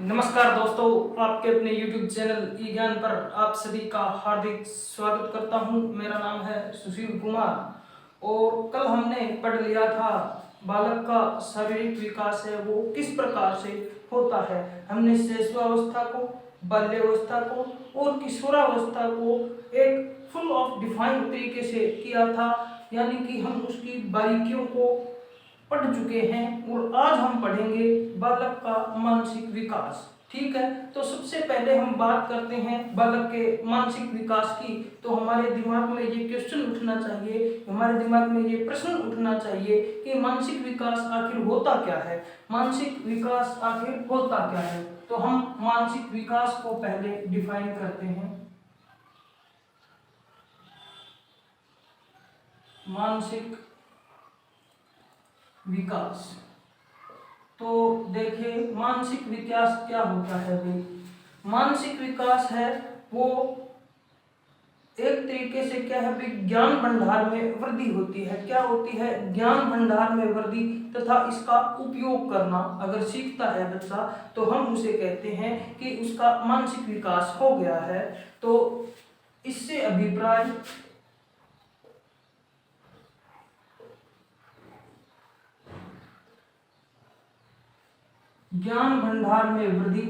नमस्कार दोस्तों, आपके अपने YouTube चैनल ई ज्ञान पर आप सभी का हार्दिक स्वागत करता हूं। मेरा नाम है सुशील कुमार और कल हमने पढ़ लिया था बालक का शारीरिक विकास है वो किस प्रकार से होता है। हमने शिशुअवस्था को, बाल्यावस्था को और किशोरावस्था को एक फुल ऑफ डिफाइन तरीके से किया था, यानी कि हम उसकी बारीकियों को पढ़ चुके हैं और आज हम पढ़ेंगे बालक का मानसिक विकास। ठीक है, तो सबसे पहले हम बात करते हैं बालक के मानसिक विकास की। तो हमारे दिमाग में ये क्वेश्चन उठना चाहिए, हमारे दिमाग में ये प्रश्न उठना चाहिए कि मानसिक विकास आखिर होता क्या है, मानसिक विकास आखिर होता क्या है। तो हम मानसिक विकास को पहले डिफाइन करते हैं। मानसिक विकास, तो देखिए मानसिक विकास क्या होता है भाई। मानसिक विकास है वो एक तरीके से क्या है भाई, ज्ञान भंडार में वृद्धि होती है। क्या होती है? ज्ञान भंडार में वृद्धि तथा इसका उपयोग करना अगर सीखता है बच्चा तो हम उसे कहते हैं कि उसका मानसिक विकास हो गया है। तो इससे अभिप्राय ज्ञान भंडार में वृद्धि,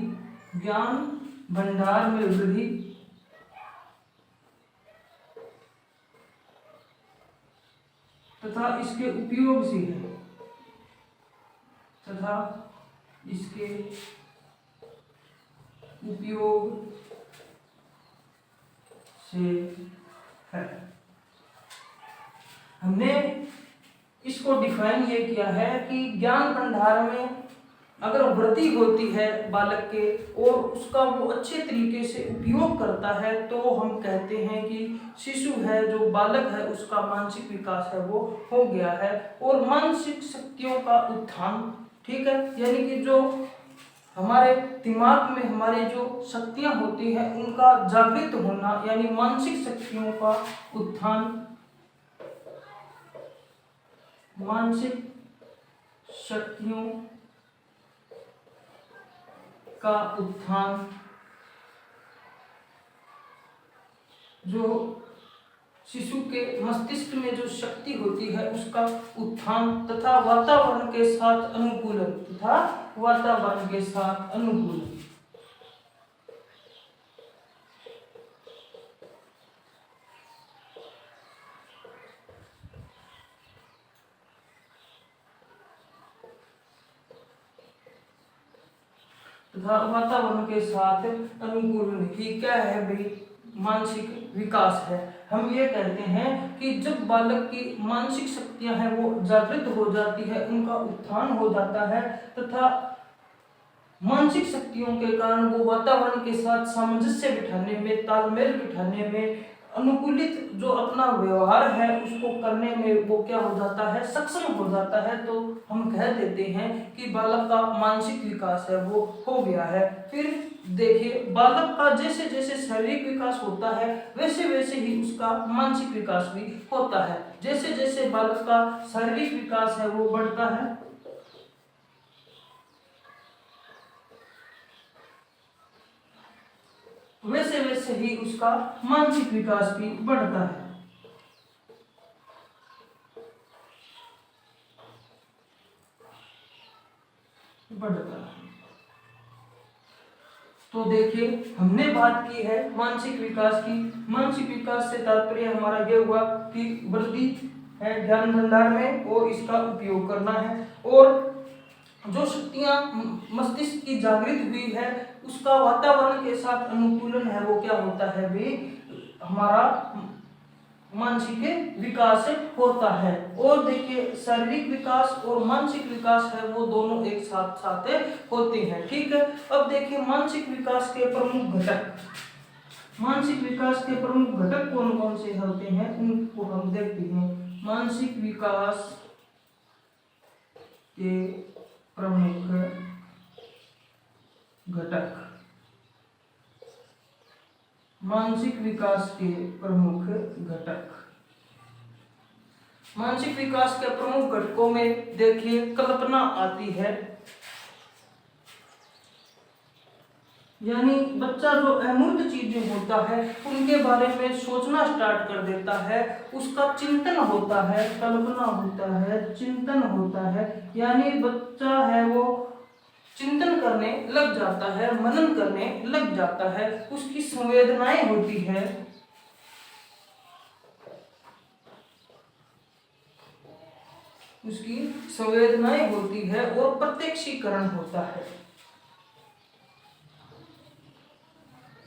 ज्ञान भंडार में वृद्धि तथा इसके उपयोग से है, तथा इसके उपयोग से है। हमने इसको डिफाइन ये किया है कि ज्ञान भंडार में अगर वृद्धि होती है बालक के और उसका वो अच्छे तरीके से उपयोग करता है तो हम कहते हैं कि शिशु है, जो बालक है, उसका मानसिक विकास है वो हो गया है। और मानसिक शक्तियों का उत्थान, ठीक है, यानी कि जो हमारे दिमाग में हमारी जो शक्तियां होती हैं उनका जागृत होना, यानी मानसिक शक्तियों का उत्थान, मानसिक शक्तियों का उत्थान, जो शिशु के मस्तिष्क में जो शक्ति होती है उसका उत्थान तथा वातावरण के साथ अनुकूलन, तथा वातावरण के साथ अनुकूलन। तथा वातावरण के साथ अनुकूलन ही क्या है भाई, मानसिक विकास है। हम ये कहते हैं कि जब बालक की मानसिक शक्तियां हैं वो जागृत हो जाती है, उनका उत्थान हो जाता है तथा मानसिक शक्तियों के कारण वो वातावरण के साथ सामंजस्य बिठाने में, तालमेल बिठाने में, अनुकूलित जो अपना व्यवहार है उसको करने में वो क्या हो जाता है, सक्षम हो जाता है। तो हम कह देते हैं कि बालक का मानसिक विकास है वो हो गया है। फिर देखिए बालक का जैसे जैसे शारीरिक विकास होता है वैसे वैसे ही उसका मानसिक विकास भी होता है। जैसे जैसे बालक का शारीरिक विकास है वो बढ़ता है वैसे वैसे ही उसका मानसिक विकास भी बढ़ता है। तो देखिए हमने बात की है मानसिक विकास की। मानसिक विकास से तात्पर्य हमारा यह हुआ कि वृद्धि है ज्ञान भंडार में और इसका उपयोग करना है, और जो शक्तियां मस्तिष्क की जागृत हुई है उसका वातावरण के साथ अनुकूलन है वो क्या होता है भी, हमारा मानसिक विकास होता है। और देखिए शारीरिक विकास और मानसिक विकास है वो दोनों एक साथ साथ होते हैं। ठीक है, अब देखिए मानसिक विकास के प्रमुख घटक, मानसिक विकास के प्रमुख घटक कौन कौन से होते हैं उनको हम देखते हैं। मानसिक विकास के प्रमुख घटक, मानसिक विकास के प्रमुख घटक। मानसिक विकास के प्रमुख घटकों में देखिए कल्पना आती है, यानी बच्चा जो अमूर्त चीजें होता है उनके बारे में सोचना स्टार्ट कर देता है, उसका चिंतन होता है, कल्पना होता है, चिंतन होता है। यानी बच्चा है वो चिंतन करने लग जाता है, मनन करने लग जाता है, उसकी संवेदनाएं होती है, उसकी संवेदनाएं होती है और प्रत्यक्षीकरण होता है।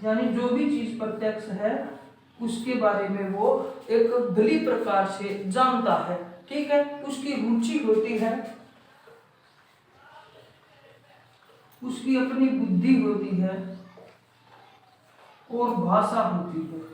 यानी जो भी चीज प्रत्यक्ष है उसके बारे में वो एक भली प्रकार से जानता है। ठीक है, उसकी रुचि होती है, उसकी अपनी बुद्धि होती है और भाषा होती है।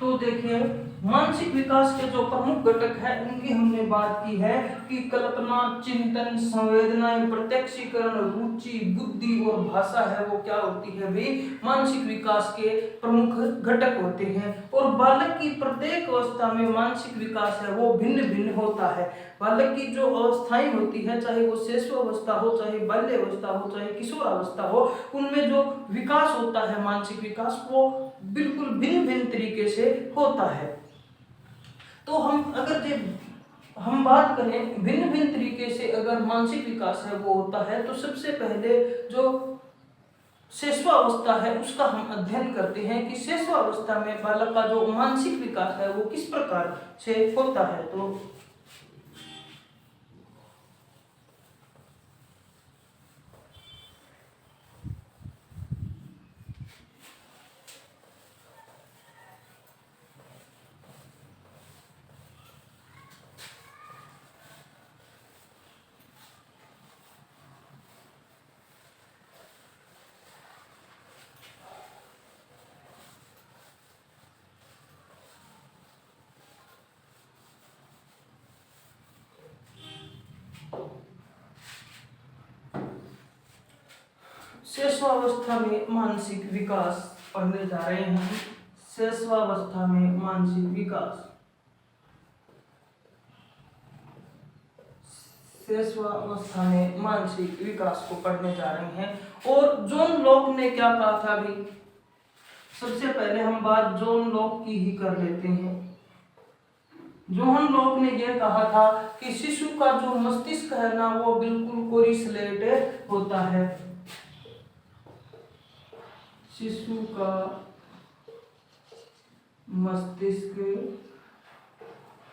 तो देखिए, मानसिक विकास के जो प्रमुख घटक है उनकी हमने बात की है कि कल्पना, चिंतन, संवेदनाएं, प्रत्यक्षीकरण, रुचि, बुद्धि और भाषा है वो क्या होती है भाई, मानसिक विकास के प्रमुख घटक होते हैं। और बालक की प्रत्येक अवस्था में मानसिक विकास है वो भिन्न भिन्न होता है। बालक की जो अवस्थाएं होती है, चाहे वो शिशुअवस्था हो, चाहे बाल्यावस्था हो, चाहे किशोरावस्था हो, उनमें जो विकास होता है, मानसिक विकास, वो बिल्कुल भिन्न भिन्न तरीके से होता है। तो हम बात करें भिन्न भिन्न तरीके से अगर मानसिक विकास है वो होता है, तो सबसे पहले जो शिशुअवस्था है उसका हम अध्ययन करते हैं कि शिशुअवस्था में बालक का जो मानसिक विकास है वो किस प्रकार से होता है। तो शिशुअवस्था में मानसिक विकास पढ़ने जा रहे हैं। शिशुअवस्था में मानसिक विकास, शिशुअवस्था में मानसिक विकास को पढ़ने जा रहे हैं। और जॉन लॉक ने क्या कहा था भी, सबसे पहले हम बात जॉन लॉक की ही कर लेते हैं। जॉन लॉक ने यह कहा था कि शिशु का जो मस्तिष्क है ना वो बिल्कुल कोरी स्लेट होता है। शिशु का मस्तिष्क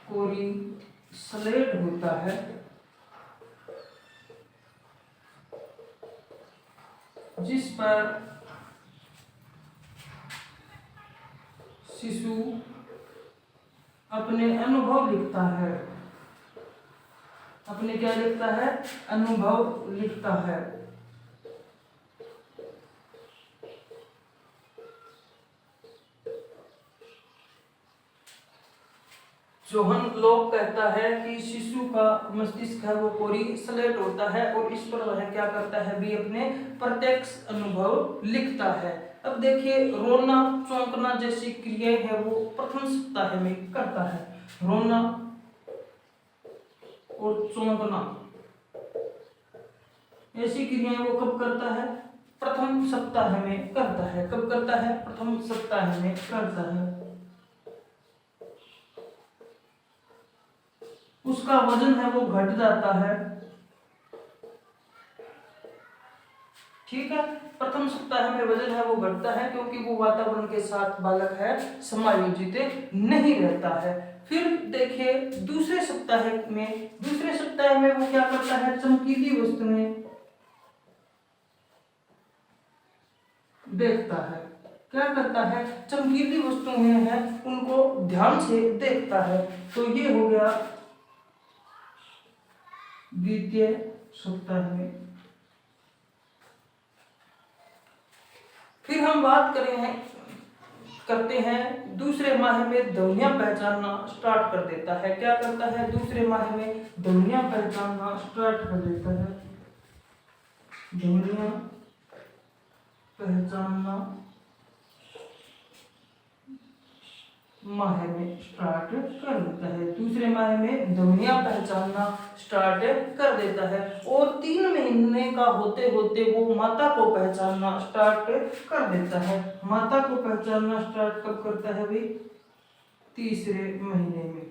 कोरी स्लेट होता है, जिस पर शिशु अपने अनुभव लिखता है। अपने क्या लिखता है? अनुभव लिखता है। जोहन लॉक कहता है कि शिशु का मस्तिष्क है वो कोरी स्लेट होता है और इस पर वह क्या करता है भी, अपने प्रत्यक्ष अनुभव लिखता है। अब देखिए, रोना, चौंकना जैसी क्रियाएं हैं वो प्रथम सप्ताह में करता है। रोना और चौंकना ऐसी क्रियाएं वो कब करता है? प्रथम सप्ताह में करता है। कब करता है? प्रथम सप्ताह में करता है। उसका वजन है वो घट जाता है। ठीक है, प्रथम सप्ताह में वजन है वो घटता है क्योंकि वो वातावरण के साथ बालक है समायोजित नहीं रहता है। फिर देखिए, दूसरे सप्ताह में वो क्या करता है? चमकीली वस्तुएं देखता है। क्या करता है? चमकीली वस्तुएं हैं उनको ध्यान से देखता है। तो ये हो गया द्वितीय सप्ताह में। फिर हम बात करते हैं दूसरे माह में ध्वनियां पहचानना स्टार्ट कर देता है। क्या करता है? दूसरे माह में ध्वनियां पहचानना स्टार्ट कर देता है। ध्वनियां पहचानना माह में स्टार्ट कर देता है, दूसरे माह में ध्वनियां पहचानना स्टार्ट कर देता है, और 3 महीने का होते होते वो माता को पहचानना स्टार्ट कर देता है। माता को पहचानना स्टार्ट कब करता है भाई? तीसरे महीने में।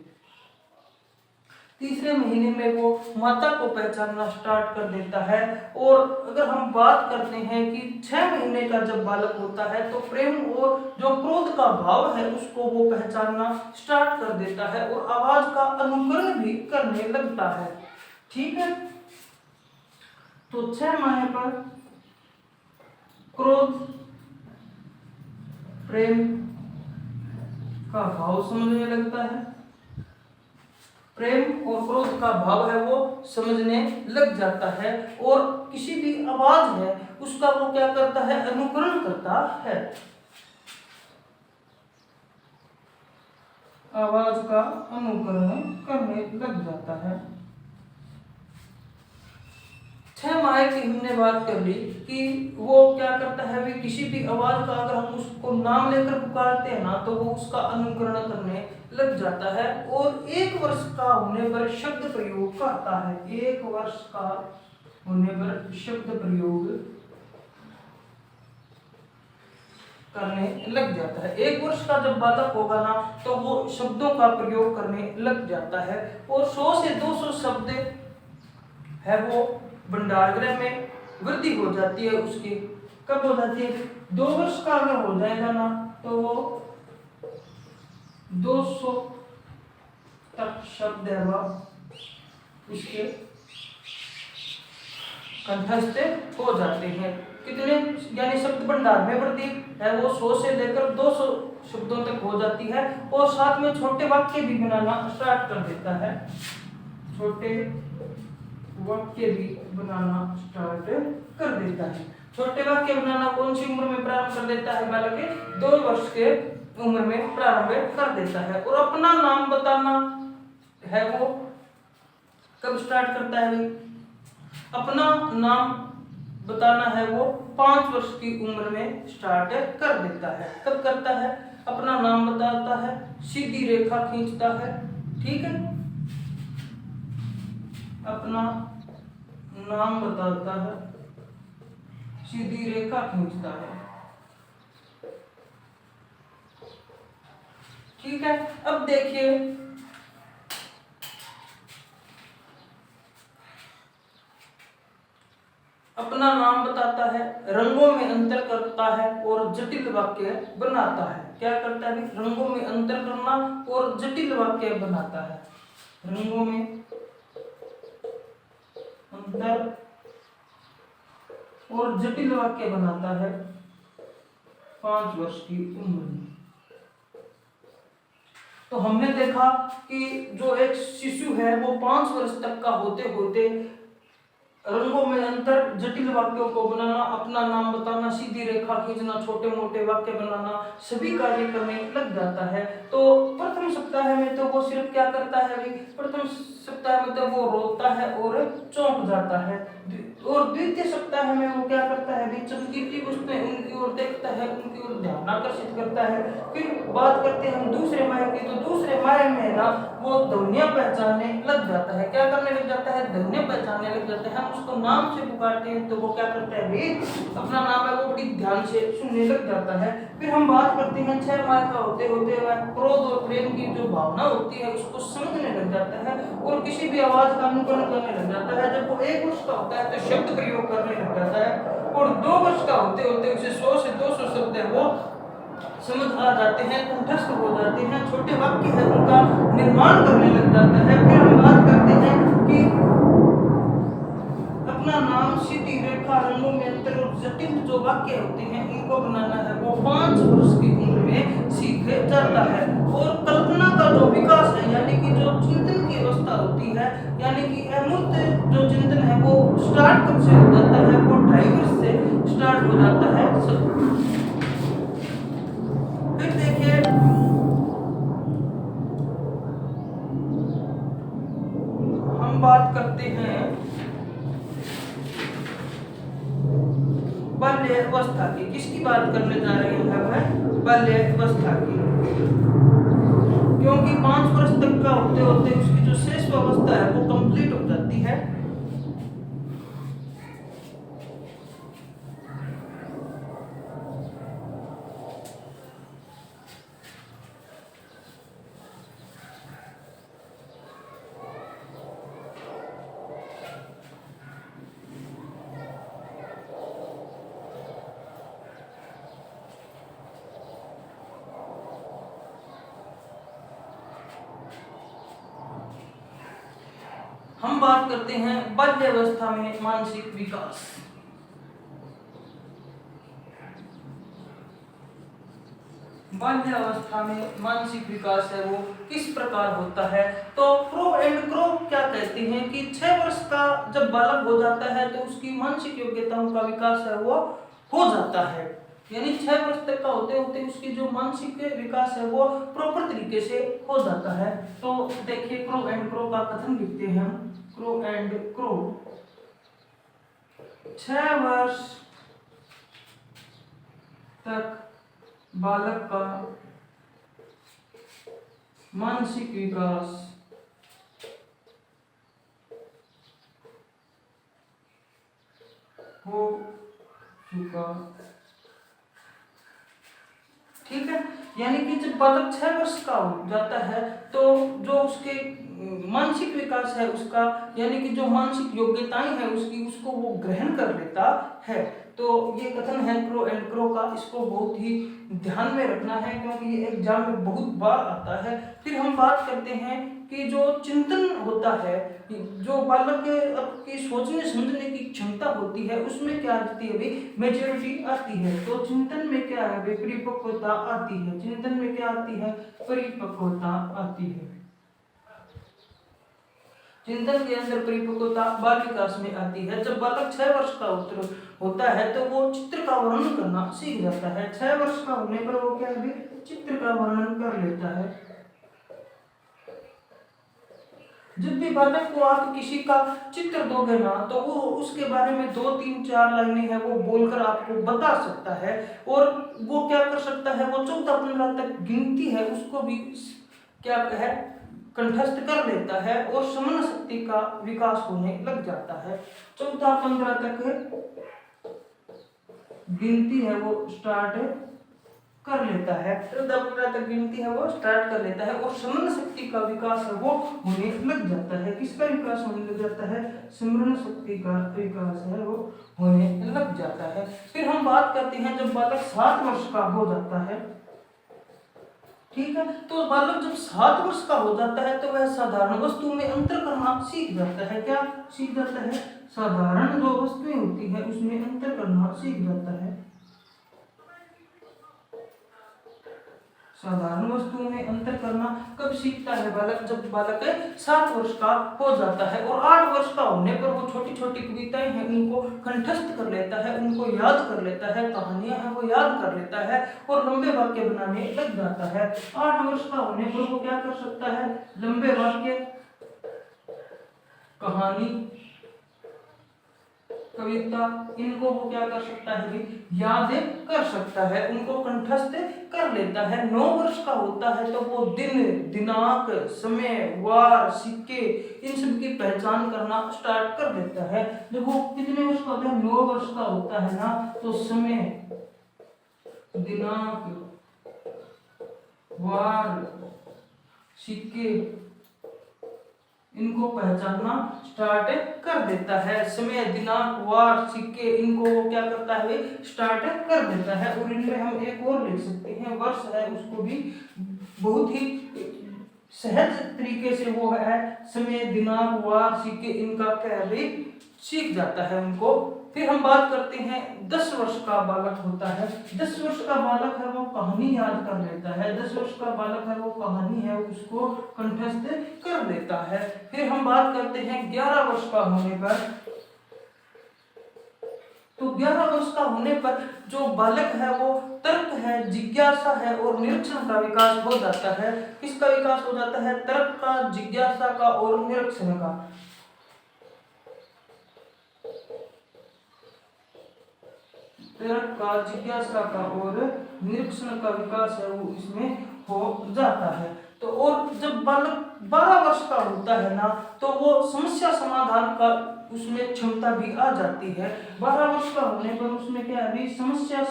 तीसरे महीने में वो माता को पहचानना स्टार्ट कर देता है। और अगर हम बात करते हैं कि 6 महीने का जब बालक होता है तो प्रेम और जो क्रोध का भाव है उसको वो पहचानना स्टार्ट कर देता है और आवाज का अनुकरण भी करने लगता है। ठीक है, तो 6 माह पर क्रोध, प्रेम का भाव समझने लगता है, प्रेम और क्रोध का भाव है वो समझने लग जाता है, और किसी भी आवाज है उसका वो क्या करता है? अनुकरण करता है। आवाज का अनुकरण करने लग जाता है। 6 माह की हमने बात कर ली कि वो क्या करता है भी, किसी भी आवाज का अगर हम उसको नाम लेकर पुकारते हैं ना तो वो उसका अनुकरण करने लग जाता है, और 1 वर्ष का होने पर शब्द प्रयोग करता है। 1 वर्ष का होने पर शब्द प्रयोग करने लग जाता है। 1 वर्ष का जब बालक होगा ना तो वो शब्दों का प्रयोग करने लग जाता है, और 100 से 200 शब्द है वो भंडारगृह में वृद्धि हो जाती है उसकी। कब हो जाती है? 2 वर्ष का अगर हो जाएगा ना तो वो 200 तक शब्द है वह उसके कंठस्थ हो जाते हैं। कितने? यानी शब्द भंडार में वृद्धि है वो 100 से लेकर 200 शब्दों तक हो जाती है, और साथ में छोटे वाक्य भी बनाना स्टार्ट कर देता है। छोटे वाक्य भी बनाना स्टार्ट कर देता है। छोटे वाक्य बनाना कौन सी उम्र में प्रारंभ कर देता है? बालक 2 वर्ष के उम्र में प्रारंभ कर देता है। और अपना नाम बताना है वो कब स्टार्ट करता है? अपना नाम बताना है वो 5 वर्ष की उम्र में स्टार्ट कर देता है। कब करता है? अपना नाम बताता है, सीधी रेखा खींचता है। ठीक है, अपना नाम बताता है, सीधी रेखा खींचता है। ठीक है, अब देखिए अपना नाम बताता है, रंगों में अंतर करता है और जटिल वाक्य बनाता है। क्या करता है? रंगों में अंतर करना और जटिल वाक्य बनाता है। रंगों में अंतर और जटिल वाक्य बनाता है 5 वर्ष की उम्र में। तो हमने देखा कि जो एक शिशु है वो 5 वर्ष तक का होते होते रंगों में अंतर, जटिल वाक्यों को बनाना, अपना नाम बताना, सीधी रेखा खींचना, छोटे मोटे वाक्य बनाना, सभी कार्य करने लग जाता है। तो प्रथम सप्ताह में तो वो सिर्फ क्या करता है? प्रथम सप्ताह में तो वो रोता है और चौंक जाता है, और द्वितीय सप्ताह में वो क्या करता है? चमकीली वस्तुएं उनकी ओर देखता है, उनकी ओर ध्यान आकर्षित करता है। फिर बात करते हैं हम दूसरे माह की, तो दूसरे माह में ना वो ध्वनियां पहचानने लग जाता है। क्या करने लग जाता है? ध्वनियां पहचानने लग जाते हैं। हम उसको नाम से पुकारते हैं तो वो क्या करता है भाई? अपना नाम है वो बड़ी ध्यान से सुनने लग जाता है। फिर हम बात करते हैं 6 माह का होते होते वह क्रोध और प्रेम की जो भावना होती है उसको समझने लग जाता है और किसी भी आवाज का अनुकरण करने लग जाता है। जब वो 1 वर्ष का होता है तो शब्द प्रयोग करने लग जाता है, और 2 वर्ष का होते होते उसे 100 से 200 शब्द है वो समझ आ जाते हैं, कंठस्थ हो जाते हैं, छोटे वाक्य है उनका निर्माण करने लग जाता है। फिर हम बात करते हैं कि अपना नाम, सीधी रेखा, रंगों में अंतर और जटिल जो वाक्य होते हैं इनको बनाना है वो 5 वर्ष की उम्र में सीख जाता है। और कल्पना का जो विकास है यानी कि जो चिंतन की अवस्था होती है, यानी कि अमूर्त जो चिंतन है वो स्टार्ट कब से हो जाता है? वो 2.5 वर्ष से स्टार्ट हो जाता है। फिर देखिए हम बात करते हैं बाल्य अवस्था की। किसकी बात करने जा रहे हैं? बाल्य अवस्था की। क्योंकि 5 वर्ष तक का होते होते उसकी जो शेष अवस्था है वो कंप्लीट हो जाती है। हम बात करते हैं बाल्यावस्था में मानसिक विकास। बाल्यावस्था में मानसिक विकास है वो किस प्रकार होता है, तो क्रो एंड क्रो क्या कहते हैं कि 6 वर्ष का जब बालक हो जाता है तो उसकी मानसिक योग्यताओं का विकास है वो हो जाता है। यानी 6 वर्ष तक का होते होते उसकी जो मानसिक विकास है वो प्रॉपर तरीके से हो जाता है। तो देखिए क्रो एंड क्रो का कथन लिखते हैं हम। क्रो एंड क्रो 6 वर्ष तक बालक का मानसिक विकास हो चुका। ठीक है, यानी कि जब बालक 6 वर्ष का हो जाता है तो जो उसके मानसिक विकास है उसका, यानी कि जो मानसिक योग्यताएं हैं उसकी, उसको वो ग्रहण कर लेता है। तो ये कथन है क्रो एंड क्रो का, इसको बहुत ही ध्यान में रखना है क्योंकि ये एग्जाम में बहुत बार आता है। फिर हम बात करते हैं कि जो चिंतन होता है, जो बालक की सोचने समझने की क्षमता होती है उसमें क्या आती है भाई, मेच्योरिटी आती है। तो चिंतन में क्या है भाई, परिपक्वता आती है। चिंतन में क्या आती है, परिपक्वता आती है। चिंतन के अंदर परिपक्वता बाल विकास में आती है। जब बालक 6 वर्ष का होता है तो वो चित्र का वर्णन करना सीख जाता है। 6 वर्ष का होने पर वो क्या है, चित्र का वर्णन कर लेता है। जब भी बालक को आप किसी का चित्र दोगे ना तो वो उसके बारे में 2, 3, 4 लाइनें हैं वो बोलकर आपको बता सकता है। और वो क्या कर सकता है, वो 14-15 तक गिनती है उसको भी क्या है, कंठस्थ कर लेता है और समझ शक्ति का विकास होने लग जाता है। 14-15 तक गिनती है वो स्टार्ट कर लेता है। 14-15 तक गिनती है वो स्टार्ट कर लेता है और स्मरण शक्ति का विकास है वो होने लग जाता है। किसका विकास होने लग जाता है, स्मरण शक्ति का विकास है वो होने लग जाता है। फिर हम बात करते हैं जब बालक 7 वर्ष का हो जाता है। ठीक है, तो बालक जब 7 वर्ष का हो जाता है तो वह साधारण वस्तु में अंतर करना सीख जाता है। क्या सीख जाता है, साधारण जो वस्तुएं होती है उसमें अंतर करना सीख जाता है। साधारण वस्तुओं में अंतर करना कब सीखता है बालक, जब बालक 7 वर्ष का हो जाता है। और 8 वर्ष का होने पर वो छोटी छोटी कविताएं हैं उनको कंठस्थ कर लेता है, उनको याद कर लेता है, कहानियां हैं वो याद कर लेता है और लंबे वाक्य बनाने लग जाता है। 8 वर्ष का होने पर वो क्या कर सकता है, लंबे वाक्य, कहानी, कविता, इनको वो क्या कर सकता है, याद कर सकता है, उनको कंठस्थ कर लेता है। 9 वर्ष का होता है तो वो दिन, दिनांक, समय, वार, सिक्के, इन सब की पहचान करना स्टार्ट कर देता है। जब वो कितने वर्ष का होता है, 9 वर्ष का होता है ना, तो समय, दिनांक, वार, सिक्के, इनको पहचानना स्टार्ट कर देता है। समय, दिनांक, वार, सिक्के, इनको वो क्या करता है, स्टार्ट कर देता है। और इनमें हम एक और लिख सकते हैं, वर्ष है, उसको भी बहुत ही सहज तरीके से वो है समय, दिनांक, वार, सिक्के, इनका क्या है, सीख जाता है उनको। फिर हम बात करते हैं 10 वर्ष का बालक होता है। 10 वर्ष का बालक है वो कहानी याद कर लेता है। 10 वर्ष का बालक है वो कहानी है उसको कंठस्थ कर लेता है। फिर हम बात करते हैं 11 वर्ष का होने पर। तो 11 वर्ष का होने पर जो बालक है वो तर्क है, जिज्ञासा है और निरीक्षण का विकास हो जाता है। किसका विकास हो जाता है, तर्क का, जिज्ञासा का और निरीक्षण का। तर्क का, जिज्ञासा का और निरीक्षण का विकास है वो इसमें हो जाता है। तो और जब बालक 12 वर्ष का होता है ना, तो वो समस्या समाधान का उसमें क्षमता भी आ जाती है। 12 वर्ष का होने पर उसमें क्या है, समस्या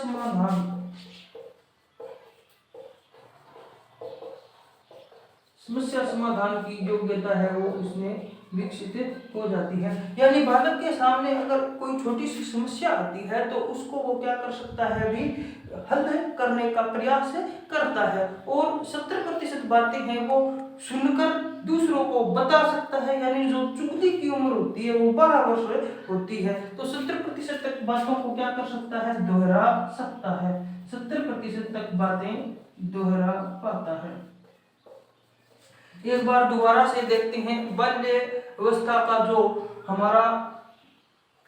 समाधान की योग्यता है वो उसमें विकसित हो जाती है। यानी बालक के सामने अगर कोई छोटी सी समस्या आती है तो उसको वो क्या कर सकता है, भी हल करने का प्रयास करता है। और 70% बातें हैं वो सुनकर दूसरों को बता सकता है। यानी जो चुगली की उम्र होती है वो 12 वर्ष होती है, तो 70% तक बातों को क्या कर सकता है, दोहरा सकता है। 70% तक बातें दोहरा पाता है। एक बार दोबारा से देखते हैं बाल्य अवस्था का जो हमारा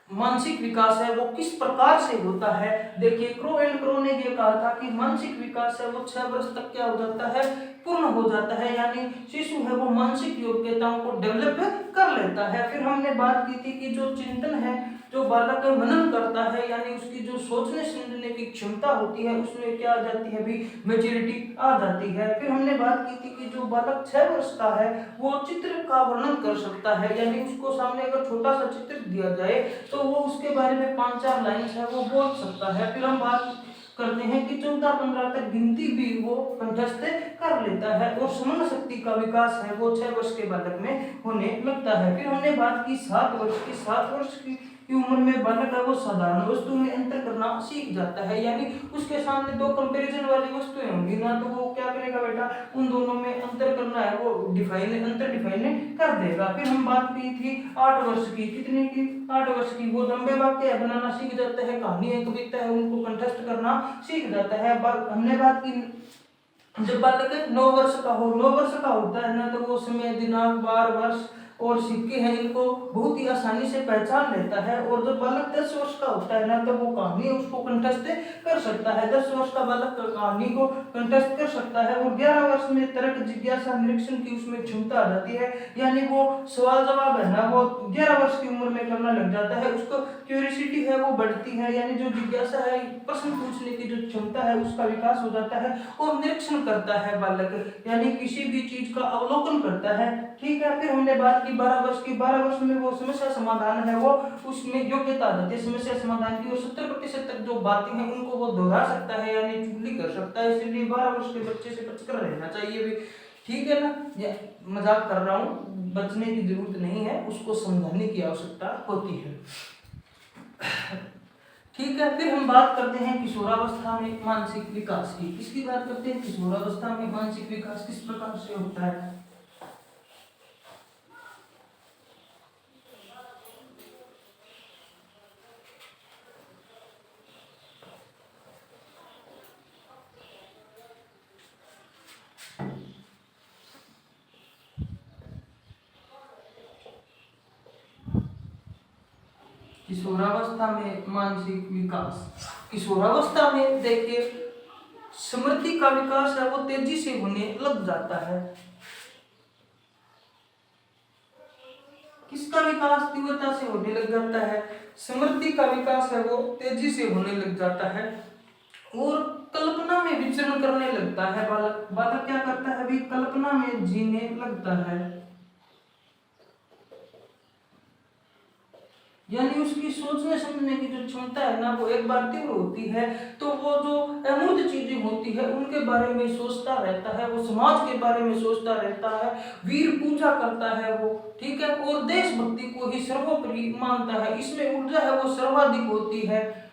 मानसिक विकास है वो किस प्रकार से होता है। देखिए, क्रो एंड क्रो ने ये कहा था कि मानसिक विकास है वो 6 वर्ष तक क्या हो जाता है, पूर्ण हो जाता है। यानी शिशु है वो मानसिक योग्यताओं को डेवलप कर लेता है। फिर हमने बात की थी कि जो चिंतन है, जो बालक मनन करता है, यानी उसकी जो सोचने समझने की क्षमता होती है उसमें क्या आ जाती है, भी मैच्योरिटी आ जाती है। फिर हमने बात की थी कि जो बालक 6 वर्ष का है वो चित्र का वर्णन कर सकता है। यानी उसको सामने अगर छोटा सा चित्र दिया जाए तो वो उसके बारे में 5-4 लाइन है वो बोल सकता है। फिर हम बात करते हैं कि 14-15 तक गिनती भी वो कंठस्थ कर लेता है और स्मरण शक्ति का विकास है वो 6 वर्ष के बालक में होने लगता है। फिर हमने बात की 7 वर्ष की। 7 वर्ष की उम्र में बालक है वो साधारण वस्तु में अंतर करना सीख जाता है। यानी उसके सामने 2 कंपैरिजन वाली वस्तुएं होंगी ना, तो वो क्या करेगा बेटा, उन दोनों में अंतर करना है वो अंतर डिफाइन कर देगा। फिर हम बात की थी 8 वर्ष की। कितने की, 8 वर्ष की। वो लंबे वाक्य बनाना सीख जाता है, कहानी है, कविता है, उनको कंठस्थ करना सीख जाता है। हमने बात की जब बालक 9 वर्ष का हो, 9 वर्ष का होता है ना, तो वो समय, दिनांक, बार, वर्ष और सिक्के हैं इनको बहुत ही आसानी से पहचान लेता है। और जब बालक 10 वर्ष का होता है ना, तो वो कहानी उसको कंठस्थ कर सकता है। 10 वर्ष का बालक कहानी को कंठस्थ कर सकता है। और 11 वर्ष में तर्क, जिज्ञासा, निरीक्षण की उसमें क्षमता आ जाती है। यानी वो सवाल जवाब है ना वो 11 वर्ष की उम्र में करना लग जाता है। उसको क्यूरियोसिटी है वो बढ़ती है, यानी जो जिज्ञासा है, प्रश्न पूछने की जो क्षमता है उसका विकास हो जाता है। और निरीक्षण करता है बालक, यानी किसी भी चीज का अवलोकन करता है। ठीक है। फिर हमने बात की 12 वर्ष की। 12 वर्ष में वो समस्या समाधान है वो उसमें योग्यता आ जाती है समस्या समाधान की। और 70% तक जो बातें हैं उनको वो दोहरा सकता है, यानी चुगली कर सकता है। इसलिए 12 वर्ष के बच्चे से बचकर रहना चाहिए भी। ठीक है ना, मजाक कर रहा हूँ, बचने की जरूरत नहीं है, उसको समझाने की आवश्यकता होती है। ठीक है। फिर हम बात करते हैं किशोरावस्था में मानसिक विकास की। किसकी बात करते हैं, किशोरावस्था में मानसिक विकास किस प्रकार से होता है। किशोरावस्था में मानसिक विकास। किशोरावस्था में देखिए स्मृति का विकास है वो तेजी से होने लग जाता है। किसका विकास तीव्रता से होने लग जाता है, स्मृति का विकास है वो तेजी से होने लग जाता है। और कल्पना में विचरण करने लगता है बालक। बालक क्या करता है, भी कल्पना में जीने लगता है। यानी उसकी सोचने समझने की जो क्षमता है ना वो एक बार तीव्र होती है, तो वो जो अमूर्त चीजें होती है उनके बारे में सोचता रहता है, वो समाज के बारे में सोचता रहता है, वीर पूजा करता है वो। ठीक है। और देशभक्ति को ही सर्वोपरि मानता है, इसमें ऊर्जा है वो सर्वाधिक होती है।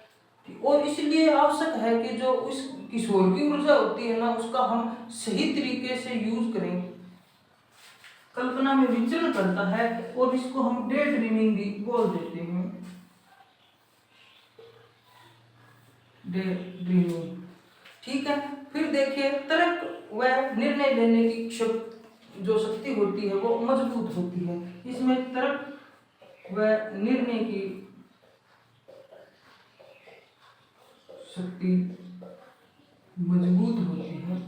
और इसलिए आवश्यक है कि जो उस किशोर की ऊर्जा होती है ना उसका हम सही तरीके से यूज करें। कल्पना में विचरण करता है और इसको हम डे ड्रीमिंग भी बोल देते हैं। Day dreaming. ठीक है। फिर देखिए तर्क व निर्णय लेने की जो शक्ति होती है वो मजबूत होती है। इसमें तर्क व निर्णय की शक्ति मजबूत होती है।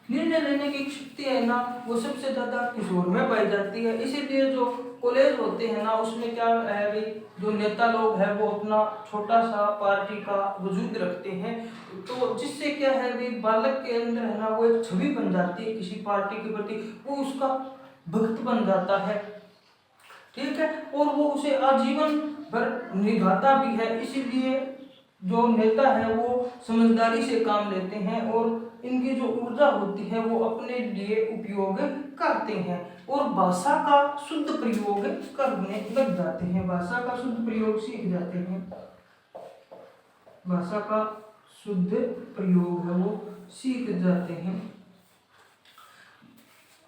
निर्णय लेने की शक्ति है ना वो सबसे ज्यादा किशोर में पाई जाती है। इसीलिए जो कॉलेज होते हैं ना उसमें क्या है भाई, जो नेता लोग हैं वो अपना छोटा सा पार्टी का वजूद रखते हैं, तो जिससे क्या है भाई बालक के अंदर है ना वो एक छवि बन जाती है किसी पार्टी के प्रति, वो उसका भक्त बन जाता है, ठीक है, और वो उसे आजीवन भर निभाता भी है। इसीलिए जो नेता है वो समझदारी से काम लेते हैं और इनकी जो ऊर्जा होती है वो अपने लिए उपयोग करते हैं और भाषा का शुद्ध प्रयोग करने लग जाते हैं, भाषा का शुद्ध प्रयोग सीख जाते हैं, भाषा का शुद्ध प्रयोग है वो सीख जाते हैं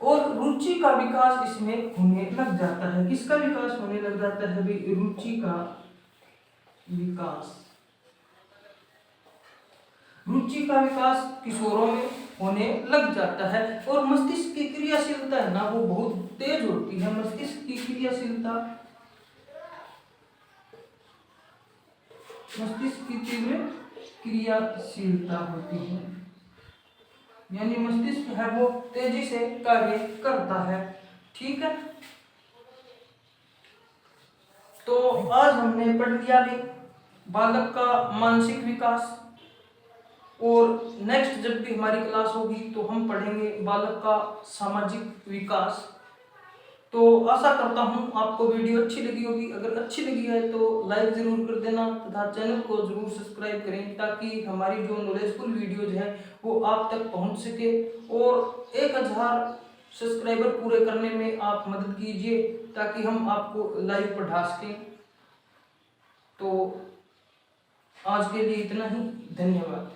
और रुचि का विकास इसमें होने लग जाता है। किसका विकास होने लग जाता है भाई, रुचि का विकास। रुचि का विकास किशोरों में होने लग जाता है और मस्तिष्क की क्रियाशीलता है ना वो बहुत तेज होती है। मस्तिष्क की क्रियाशीलता, मस्तिष्क की तीव्र क्रियाशीलता होती है, यानी मस्तिष्क है वो तेजी से कार्य करता है, ठीक है। तो आज हमने पढ़ लिया भी बालक का मानसिक विकास, और नेक्स्ट जब भी हमारी क्लास होगी तो हम पढ़ेंगे बालक का सामाजिक विकास। तो आशा करता हूँ आपको वीडियो अच्छी लगी होगी, अगर अच्छी लगी है तो लाइक जरूर कर देना तथा चैनल को जरूर सब्सक्राइब करें ताकि हमारी जो नॉलेजफुल वीडियोज हैं वो आप तक पहुँच सके और 1000 सब्सक्राइबर पूरे करने में आप मदद कीजिए ताकि हम आपको लाइव पढ़ा सकें। तो आज के लिए इतना ही, धन्यवाद।